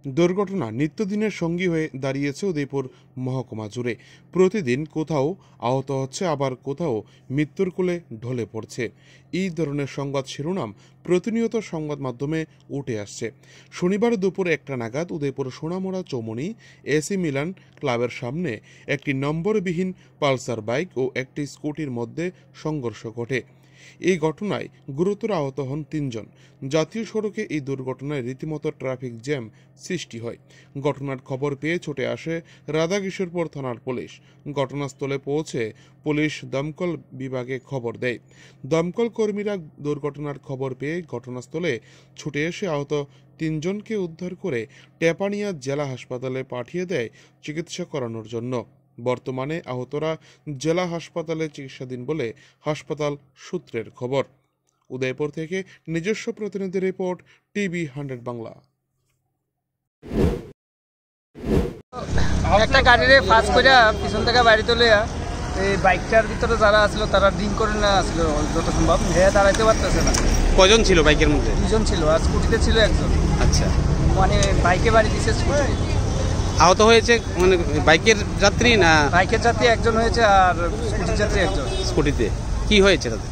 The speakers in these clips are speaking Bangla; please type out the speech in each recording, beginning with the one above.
দুর্ঘটনা নিত্যদিনের সঙ্গী হয়ে দাঁড়িয়েছে উদয়পুর মহকুমা জুড়ে। প্রতিদিন কোথাও আহত হচ্ছে, আবার কোথাও মৃত্যুর কোলে ঢলে পড়ছে। এই ধরনের সংবাদ শিরোনাম প্রতিনিয়ত সংবাদ মাধ্যমে উঠে আসছে। শনিবার দুপুর 1টা নাগাদ উদয়পুর সোনামুড়া চৌমুহনী এসি মিলান ক্লাবের সামনে একটি নম্বরবিহীন পালসার বাইক ও একটি স্কুটির মধ্যে সংঘর্ষ ঘটে। এই ঘটনায় গুরুতর আহত হন 3 জন। জাতীয় সড়কে এই দুর্ঘটনায় রীতিমতো ট্রাফিক জ্যাম সৃষ্টি হয়। ঘটনার খবর পেয়ে ছুটে আসে রাধাকিশোরপুর থানার পুলিশ। ঘটনাস্থলে পৌঁছে পুলিশ দমকল বিভাগে খবর দেয়। দমকল কর্মীরা দুর্ঘটনার খবর পেয়ে ঘটনাস্থলে ছুটে এসে আহত 3 জনকে উদ্ধার করে টেপানিয়া জেলা হাসপাতালে পাঠিয়ে দেয় চিকিৎসা করানোর জন্য। বর্তমানে আহতরা জেলা হাসপাতালে চিকিৎসাধীন বলে হাসপাতাল সূত্রের খবর। উদয়পুর থেকে নিজস্ব প্রতিনিধি রিপোর্ট, টিভি 100 বাংলা। একটা গাড়িরে ফাঁস করে পিছন থেকে বাড়ি তুলে এই বাইকটার ভিতরে যারা আসলো তারা ড্রিঙ্ক করে না আসলো, যত সম্ভব হ্যাঁ দাঁড়াইতে পারতেছে না। কজন ছিল বাইকের মধ্যে? 2 জন ছিল, আর স্কুটিতে ছিল 1 জন। আচ্ছা, মানে বাইকে বাড়ি দিছে স্কুটি। আহত হয়েছে মানে বাইকের যাত্রী না? বাইকের যাত্রী 1 জন হয়েছে আর স্কুটির যাত্রী 1 জন। স্কুটিতে কি হয়েছে তাদের?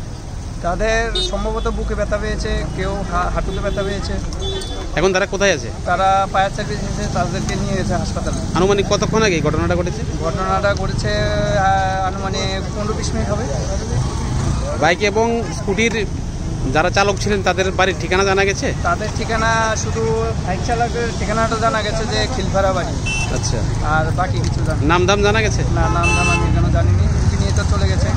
তাদের সম্ভবত বুকে ব্যথা পেয়েছে, কেউ হাঁটুতে ব্যথা পেয়েছে। এখন তারা কোথায় আছে? তারা ফায়ার সার্ভিস এসে তাদেরকে নিয়ে গেছে হাসপাতালে। আনুমানিক কতক্ষণ আগে ঘটনাটা ঘটেছে? ঘটনাটা ঘটেছে আনুমানিক 15-20 মিনিট হবে। বাইক এবং স্কুটির যারা চালক ছিলেন তাদের বাড়ির ঠিকানা জানা গেছে? তাদের ঠিকানা শুধু বাইক চালকের ঠিকানাটা জানা গেছে যে খিলফারা বাড়ি। আচ্ছা, আর বাকি কিছু জানা নাম দাম জানা গেছে না? নাম দাম আমি এখনো জানিনি। নিয়ে তো চলে গেছে।